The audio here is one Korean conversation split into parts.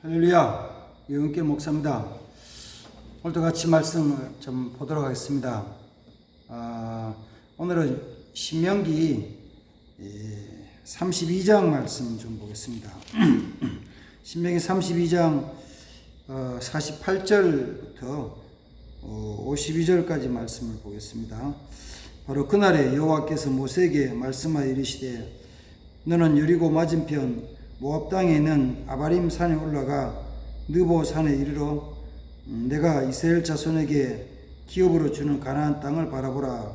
할렐루야, 유은길 목사입니다. 오늘도 같이 말씀을 좀 보도록 하겠습니다. 오늘은 신명기 32장 말씀 좀 보겠습니다. 신명기 32장 48절부터 52절까지 말씀을 보겠습니다. 바로 그날에 여호와께서 모세에게 말씀하여 이르시되 너는 여리고 맞은편 모압 땅에 있는 아바림 산에 올라가 느보 산에 이르러 내가 이스라엘 자손에게 기업으로 주는 가나안 땅을 바라보라.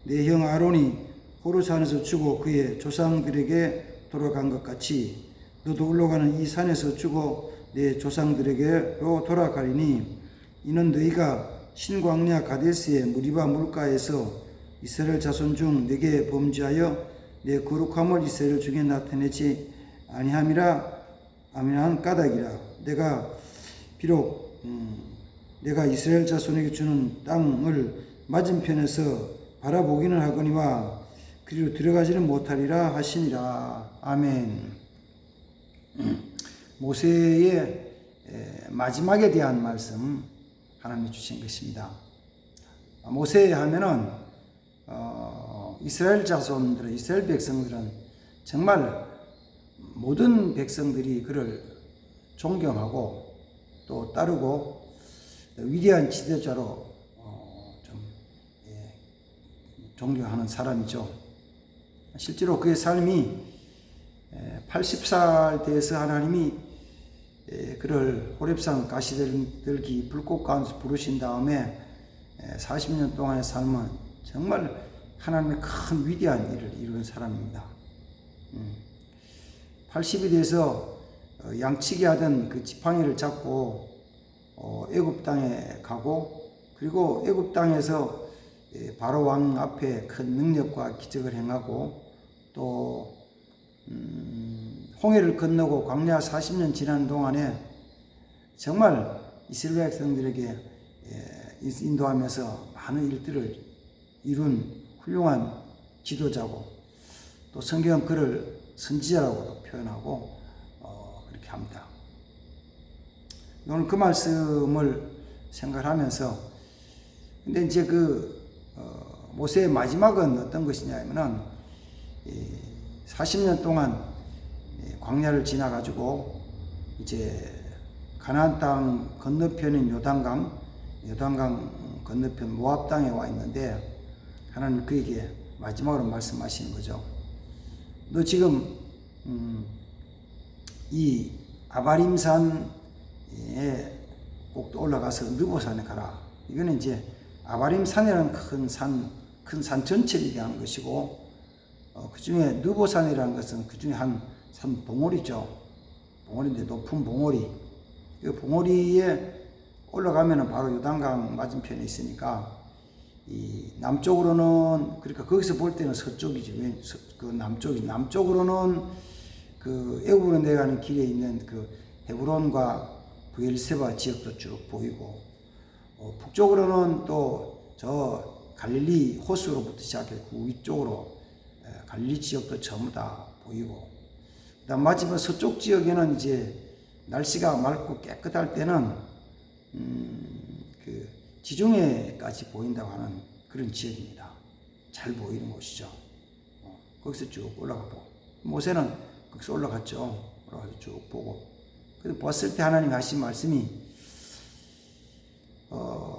내 형 아론이 호르 산에서 죽어 그의 조상들에게 돌아간 것 같이 너도 올라가는 이 산에서 죽어 내 조상들에게로 돌아가리니 이는 너희가 신광야 가데스의 무리바 물가에서 이스라엘 자손 중 내게 범죄하여 내 거룩함을 이스라엘 중에 나타내지 아니함이라 아미한 까닭이라. 내가 비록 내가 이스라엘 자손에게 주는 땅을 맞은편에서 바라보기는 하거니와 그리로 들어가지는 못하리라 하시니라. 아멘. 모세의 마지막에 대한 말씀 하나님이 주신 것입니다. 모세 하면은 이스라엘 자손들은, 이스라엘 백성들은 정말 모든 백성들이 그를 존경하고 또 따르고 위대한 지도자로 존경하는 사람이죠. 실제로 그의 삶이 80살 돼서 하나님이 그를 호렙산 가시들기 불꽃 가운데서 부르신 다음에 40년 동안의 삶은 정말 하나님의 큰 위대한 일을 이룬 사람입니다. 80이 돼서 양치기 하던 그 지팡이를 잡고 애굽 땅에 가고, 그리고 애굽 땅에서 바로 왕 앞에 큰 능력과 기적을 행하고, 또 홍해를 건너고 광야 40년 지나는 동안에 정말 이스라엘 백성들에게 인도하면서 많은 일들을 이룬 훌륭한 지도자고, 또 성경은 그를 선지자라고도 표현하고 그렇게 합니다. 오늘 그 말씀을 생각하면서, 근데 이제 모세의 마지막은 어떤 것이냐면은 40년 동안 광야를 지나가지고 이제 가나안 땅 건너편인 요단강 건너편 모압 땅에 와 있는데, 하나님 그에게 마지막으로 말씀하시는 거죠. 너 지금 이 아바림산에 꼭 올라가서 느보산에 가라. 이거는 이제 아바림산이라는 큰 산 전체를 얘기하는 것이고, 그 중에 느보산이라는 것은 그 중에 한 산 봉우리죠. 봉우리인데 높은 봉우리. 그 봉우리에 올라가면은 바로 요단강 맞은편에 있으니까, 이 남쪽으로는, 그러니까 거기서 볼 때는 서쪽이지. 그 남쪽으로는 그 애굽으로 내려가는 길에 있는 그 헤브론과 브엘세바 지역도 쭉 보이고, 북쪽으로는 또 저 갈릴리 호수로부터 시작해서 그 위쪽으로 갈릴리 지역도 전부 다 보이고, 그다음 마지막 서쪽 지역에는 이제 날씨가 맑고 깨끗할 때는 그 지중해까지 보인다고 하는 그런 지역입니다. 잘 보이는 곳이죠. 거기서 쭉 올라가고, 모세는 거기서 올라갔죠. 올라가서 쭉 보고, 그래서 봤을 때 하나님이 하신 말씀이,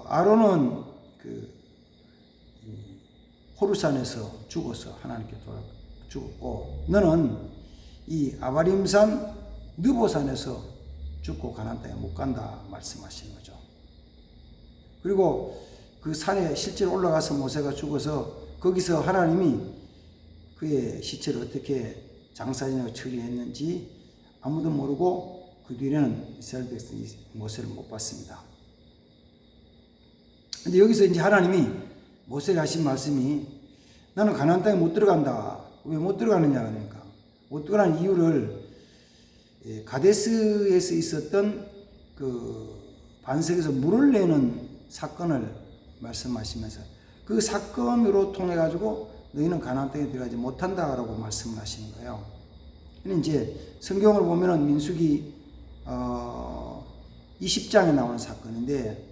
아론은 호르산에서 죽어서 하나님께 죽었고, 너는 이 아바림산 느보산에서 죽고 가나안 땅에 못 간다 말씀하시는 거죠. 그리고 그 산에 실제로 올라가서 모세가 죽어서 거기서 하나님이 그의 시체를 어떻게 장사진으로 처리했는지 아무도 모르고, 그 뒤에는 이스라엘 백성이 모세를 못 봤습니다. 근데 여기서 이제 하나님이 모세에게 하신 말씀이, 나는 가나안 땅에 못 들어간다. 왜 못 들어가느냐 그러니까, 못 들어가는 이유를 가데스에서 있었던 그 반석에서 물을 내는 사건을 말씀하시면서, 그 사건으로 통해 가지고 너희는 가나안 땅에 들어가지 못한다라고 말씀을 하시는 거예요. 근데 이제 성경을 보면은 민수기 20장에 나오는 사건인데,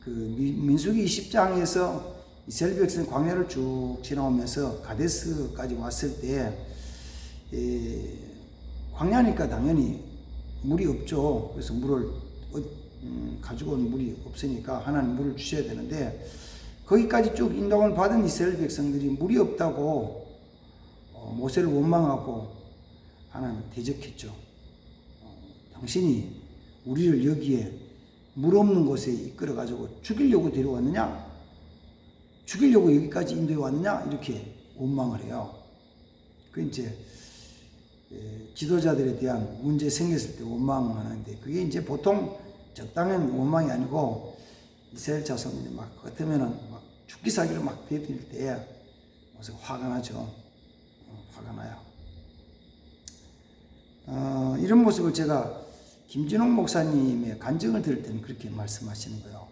그 민수기 20장에서 이스라엘 백성이 광야를 쭉 지나오면서 가데스까지 왔을 때, 광야니까 당연히 물이 없죠. 그래서 물을 가지고 온 물이 없으니까 하나님 물을 주셔야 되는데, 거기까지 쭉 인도를 받은 이스라엘 백성들이 물이 없다고 모세를 원망하고 하나님 대적했죠. 당신이 우리를 여기에 물 없는 곳에 이끌어 가지고 죽이려고 데려왔느냐? 죽이려고 여기까지 인도해 왔느냐? 이렇게 원망을 해요. 그 이제 지도자들에 대한 문제 생겼을 때 원망하는데, 그게 이제 보통 적당한 원망이 아니고 이스라엘 자손들이 막 같으면은 막 죽기 살기를 막 베풀 때 화가 나죠. 화가 나요. 이런 모습을 제가 김진홍 목사님의 간증을 들을 때는 그렇게 말씀하시는 거예요.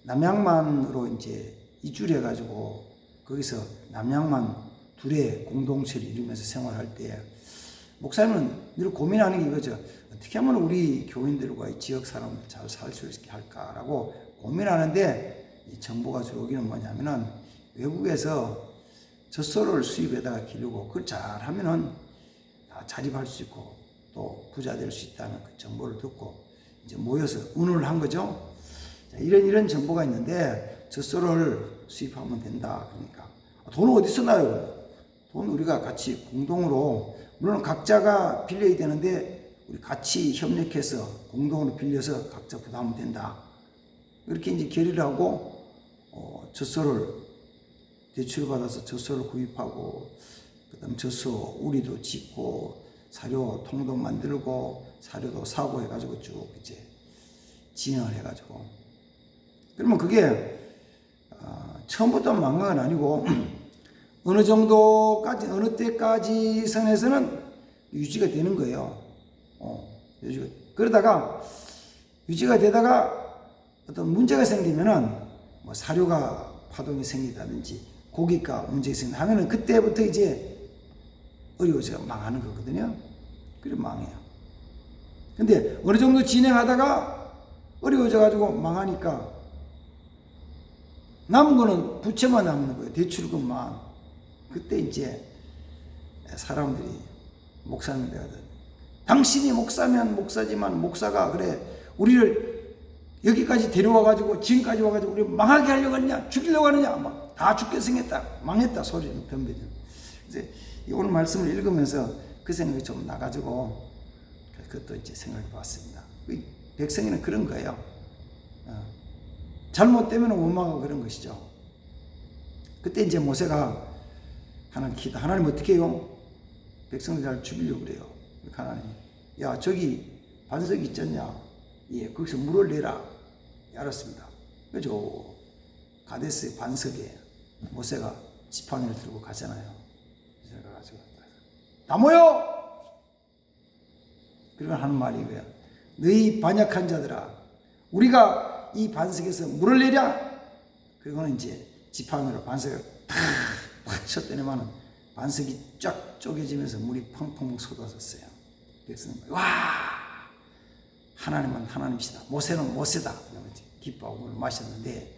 남양만으로 이제 이주를 해가지고 거기서 남양만 둘의 공동체를 이루면서 생활할 때 목사님은 늘 고민하는 게 이거죠. 어떻게 하면 우리 교인들과 이 지역 사람들 잘 살 수 있게 할까라고 고민하는데, 이 정보가 들어오기는 뭐냐면은 외국에서 젖소를 수입에다가 기르고 그걸 잘하면은 다 자립할 수 있고 또 부자 될 수 있다는 그 정보를 듣고 이제 모여서 운운을 한 거죠. 자, 이런 정보가 있는데 젖소를 수입하면 된다. 그러니까 돈은 어디서 나요? 돈 우리가 같이 공동으로, 물론 각자가 빌려야 되는데 우리 같이 협력해서 공동으로 빌려서 각자 부담하면 된다. 이렇게 이제 결의를 하고 젖소를 대출을 받아서 젖소를 구입하고, 그다음 젖소 우리도 짓고 사료 통도 만들고 사료도 사고 해가지고 쭉 이제 진행을 해가지고, 그러면 그게 처음부터 망한 건 아니고 어느 정도까지, 어느 때까지 선에서는 유지가 되는 거예요. 유지가. 그러다가 유지가 되다가 어떤 문제가 생기면은 뭐 사료가 파동이 생기다든지 고기가 문제가 생긴다 하면은 그때부터 이제 어려워져서 망하는 거거든요. 그래 망해요. 근데 어느 정도 진행하다가 어려워져 가지고 망하니까 남은 거는 부채만 남는 거예요. 대출금만. 그때 이제 사람들이 목사님들 하더니, 당신이 목사면 목사지만 목사가 그래 우리를 여기까지 데려와 가지고 지금까지 와 가지고 우리 망하게 하려고 하느냐, 죽이려고 하느냐, 막 다 죽게 생겼다, 망했다 소리는 변변히. 이제 오늘 말씀을 읽으면서 그 생각이 좀 나가지고 그것도 이제 생각해 봤습니다. 백성이는 그런 거예요. 잘못되면 원망하고 그런 것이죠. 그때 이제 모세가 하나님 어떻게 해요? 백성들 잘 죽이려고 그래요. 하나님, 야 저기 반석 있잖냐? 예, 거기서 물을 내라. 예, 알았습니다. 그래서 가데스 반석에 모세가 지팡이를 들고 가잖아요. 그래서 가지고 다 모여! 그리고 하는 말이 뭐야? 너희 반역한 자들아, 우리가 이 반석에서 물을 내랴? 그거는 이제 지팡이로 반석을 탁 쳤더니만은 반석이 쫙 쪼개지면서 물이 펑펑 쏟아졌어요. 백성은 와, 하나님은 하나님이시다, 모세는 모세다, 기뻐하고 물을 마셨는데,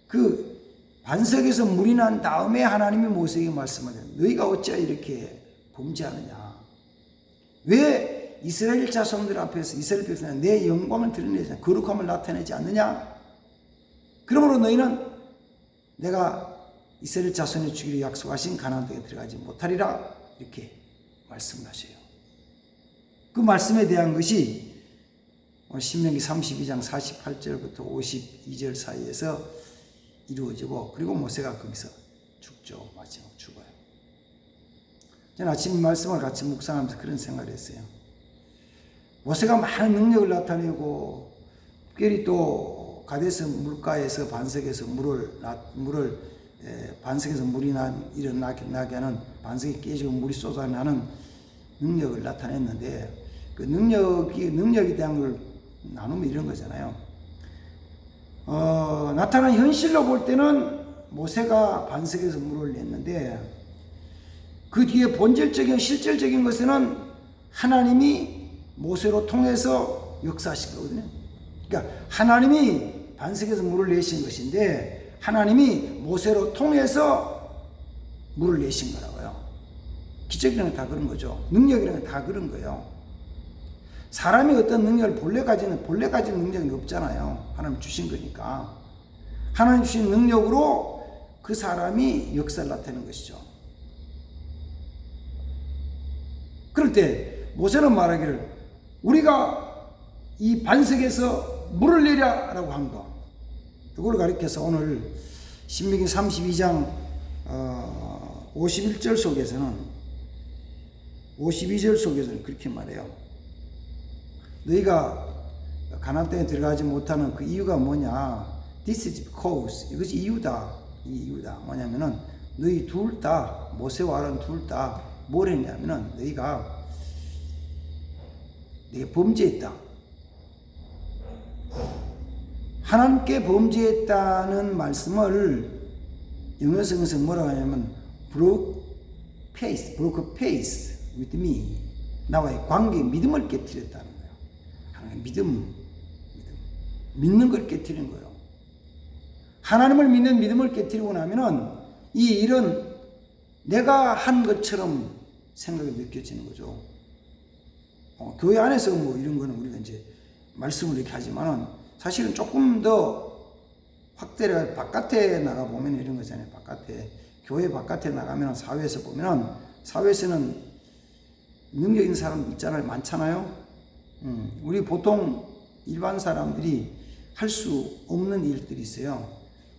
그 반석에서 물이 난 다음에 하나님이 모세에게 말씀하셨어요. 너희가 어찌 이렇게 범죄하느냐? 왜 이스라엘 자손들 앞에서 이스라엘 백성이 내 영광을 드러내지, 거룩함을 나타내지 않느냐? 그러므로 너희는 내가 이스라엘 자손의 주기로 약속하신 가나안 땅에 들어가지 못하리라, 이렇게 말씀을 하셔요. 그 말씀에 대한 것이 신명기 32장 48절부터 52절 사이에서 이루어지고, 그리고 모세가 거기서 죽죠. 마지막 죽어요. 저는 아침 말씀을 같이 묵상하면서 그런 생각을 했어요. 모세가 많은 능력을 나타내고, 특별히 또 가데스 물가에서 반석에서 반석에서 물이 일어나게 하는, 반석이 깨지고 물이 쏟아나는 능력을 나타냈는데, 그 능력에 대한 걸 나누면 이런 거잖아요. 나타난 현실로 볼 때는 모세가 반석에서 물을 냈는데, 그 뒤에 본질적인 실질적인 것에는 하나님이 모세로 통해서 역사하신 거거든요. 그러니까 하나님이 반석에서 물을 내신 것인데 하나님이 모세로 통해서 물을 내신 거라고요. 기적이라는 건 다 그런 거죠. 능력이라는 건 다 그런 거예요. 사람이 어떤 능력을 본래 가진 능력이 없잖아요. 하나님 주신 거니까. 하나님 주신 능력으로 그 사람이 역사를 나타내는 것이죠. 그럴 때 모세는 말하기를 우리가 이 반석에서 물을 내랴 라고 한 거, 그걸 가리켜서 오늘 신명기 32장 52절 속에서는 그렇게 말해요. 너희가 가나안 땅에 들어가지 못하는 그 이유가 뭐냐? This is cause. 이것이 이유다. 이 이유다. 뭐냐면은 너희 둘 다, 모세와 아론 둘 다 뭘 했냐면은 너희가 범죄했다. 하나님께 범죄했다는 말씀을 영어 성경에서 뭐라고 하냐면 broke pace with me. 나와의 관계에 믿음을 깨뜨렸다는 거예요. 하나님 믿는 걸 깨뜨리는 거예요. 하나님을 믿는 믿음을 깨뜨리고 나면은 이 일은 내가 한 것처럼 생각이 느껴지는 거죠. 교회 안에서 뭐 이런 거는 우리가 이제 말씀을 이렇게 하지만은 사실은 조금 더 확대를 바깥에 나가 보면 이런 거잖아요. 교회 바깥에 나가면 사회에서 보면은 사회에서는 능력 있는 사람 있잖아요. 많잖아요. 우리 보통 일반 사람들이 할 수 없는 일들이 있어요.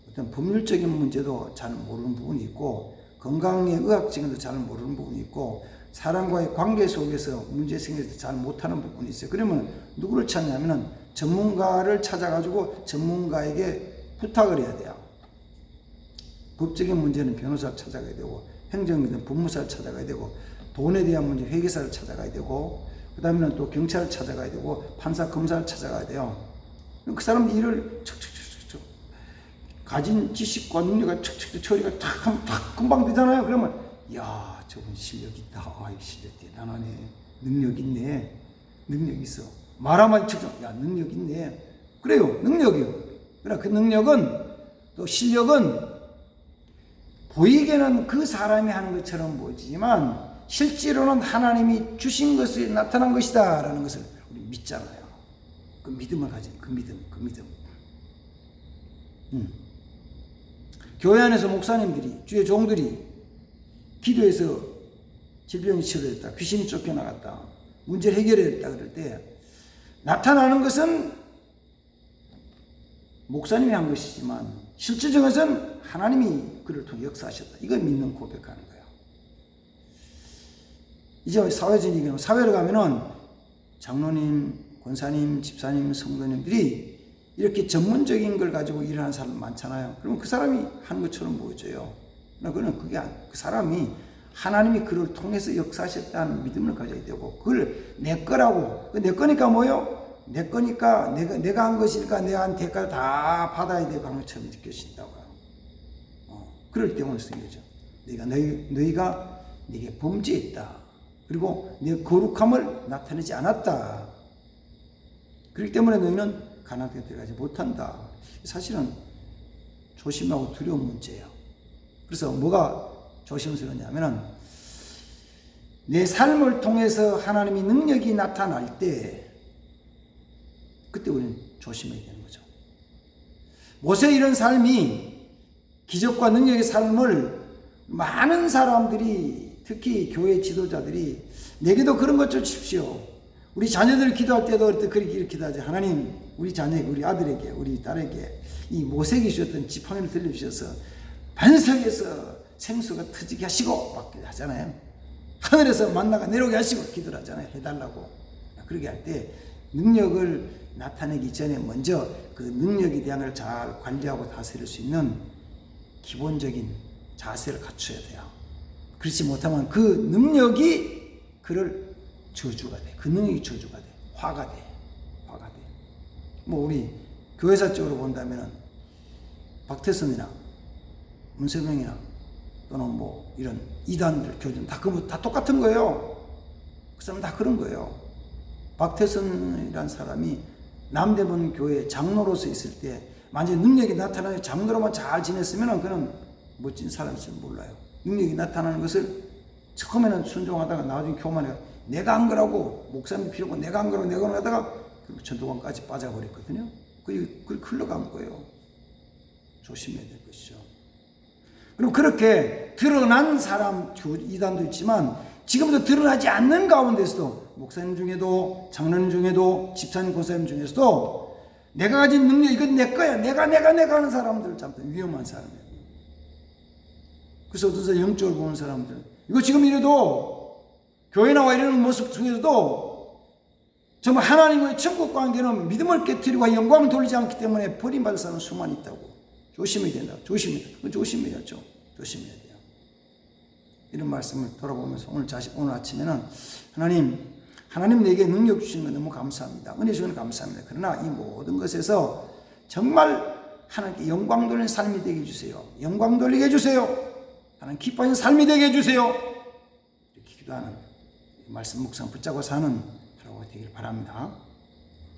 어떤 법률적인 문제도 잘 모르는 부분이 있고 건강의 의학적인도 잘 모르는 부분이 있고 사람과의 관계 속에서 문제 생겨서 잘 못하는 부분이 있어요. 그러면 누구를 찾냐면은 전문가를 찾아가지고 전문가에게 부탁을 해야 돼요. 법적인 문제는 변호사를 찾아가야 되고 행정문제는 법무사를 찾아가야 되고 돈에 대한 문제 회계사를 찾아가야 되고 그 다음에는 또 경찰을 찾아가야 되고 판사 검사를 찾아가야 돼요. 그 사람 일을 척척척척 가진 지식과 능력이 척척척 처리가 탁 금방 되잖아요. 그러면 야 저분 실력 있다. 아이 실력 대단하네. 능력 있네. 능력 있어. 말하면 척척 야 능력 있네. 그래요. 능력이요. 그러나 그 능력은 또 실력은 보이게는 그 사람이 하는 것처럼 보이지만 실제로는 하나님이 주신 것이 나타난 것이다 라는 것을 우리 믿잖아요. 그 믿음을 가진 그 믿음. 교회 안에서 목사님들이 주의 종들이 기도해서 질병이 치료됐다. 귀신이 쫓겨나갔다. 문제를 해결했다 그럴 때 나타나는 것은 목사님이 한 것이지만 실질적으로는 하나님이 그를 통해 역사하셨다. 이걸 믿는 고백하는 거예요. 이제 사회적인 사회로 가면은 장로님, 권사님, 집사님, 성도님들이 이렇게 전문적인 걸 가지고 일하는 사람 많잖아요. 그러면 그 사람이 하는 것처럼 보여져요. 그러나 그게 그 사람이 하나님이 그를 통해서 역사하셨다는 믿음을 가져야 되고 그걸 내 거라고 내 거니까 뭐요? 내 거니까 내가 한 것이니까 내가 한 대가를 다 받아야 되고 하는 것처럼 느껴진다고요. 그럴 때문에 생기죠. 너희가 내게 범죄했다. 그리고 내 거룩함을 나타내지 않았다. 그렇기 때문에 너희는 가나안 땅에 들어가지 못한다. 사실은 조심하고 두려운 문제예요. 그래서 뭐가 조심스러우냐면은 내 삶을 통해서 하나님의 능력이 나타날 때 그때 우리는 조심해야 되는 거죠. 모세의 이런 삶이 기적과 능력의 삶을 많은 사람들이 특히 교회 지도자들이 내게도 그런 것 좀 주십시오. 우리 자녀들 기도할 때도 그렇게 이렇게 기도하지. 하나님 우리 자녀에게 우리 아들에게 우리 딸에게 이 모세에게 주셨던 지팡이를 들려주셔서 반석에서 생수가 터지게 하시고 막 하잖아요. 하늘에서 만나가 내려오게 하시고 기도를 하잖아요. 해달라고. 그렇게 할 때 능력을 나타내기 전에 먼저 그 능력에 대한 걸 잘 관리하고 다스릴 수 있는 기본적인 자세를 갖춰야 돼요. 그렇지 못하면 그 능력이 그를 저주가 돼. 그 능력이 저주가 돼. 화가 돼. 뭐 우리 교회사 쪽으로 본다면은 박태선이나 문세명이나 또는 뭐 이런 이단들 교주는 다 똑같은 거예요. 그 사람은 다 그런 거예요. 박태선이라는 사람이 남대문 교회 장로로서 있을 때 만약에 능력이 나타나요. 장로로만 잘 지냈으면 그는 멋진 사람일 줄 몰라요. 능력이 나타나는 것을 처음에는 순종하다가 나중에 교만해가 내가 한 거라고 목사님 필요고 내가 한 거라고 내가 하다가 전도관까지 빠져버렸거든요. 그게 흘러간 거예요. 조심해야 될 것이죠. 그럼 그렇게 드러난 사람 이단도 있지만 지금도 드러나지 않는 가운데서도 목사님 중에도 장로님 중에도 집사님 권사님 중에서도 내가 가진 능력 이건 내 거야 내가 하는 사람들 참 위험한 사람이에요. 그래서 어떤 사람 영적으로 보는 사람들 이거 지금 이래도 교회 나와 이러는 모습 중에서도 정말 하나님의 천국 관계는 믿음을 깨뜨리고 영광을 돌리지 않기 때문에 버림받을 사람은 수많이 있다고. 조심해야 된다. 조심해야죠. 조심해야 돼요. 이런 말씀을 돌아보면서 오늘 아침에는 하나님 내게 능력 주신 거 너무 감사합니다. 은혜 주시는 감사합니다. 그러나 이 모든 것에서 정말 하나님께 영광 돌리는 삶이 되게 해주세요. 영광 돌리게 해주세요. 하나님 기뻐하는 삶이 되게 해주세요. 이렇게 기도하는 말씀 묵상 붙잡고 사는 하루가 되길 바랍니다.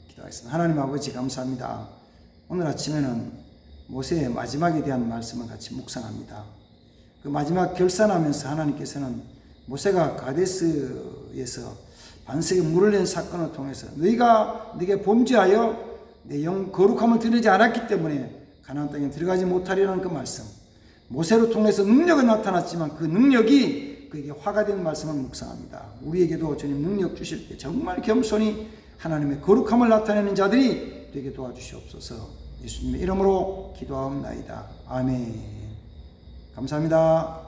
기도하겠습니다. 하나님 아버지 감사합니다. 오늘 아침에는 모세의 마지막에 대한 말씀을 같이 묵상합니다. 그 마지막 결산하면서 하나님께서는 모세가 가데스에서 반석에 물을 낸 사건을 통해서 너희가 내게 범죄하여 내 영 거룩함을 드리지 않았기 때문에 가나안 땅에 들어가지 못하리라는 그 말씀, 모세로 통해서 능력은 나타났지만 그 능력이 그에게 화가 된 말씀을 묵상합니다. 우리에게도 주님 능력 주실 때 정말 겸손히 하나님의 거룩함을 나타내는 자들이 되게 도와주시옵소서. 예수님의 이름으로 기도하옵나이다. 아멘. 감사합니다.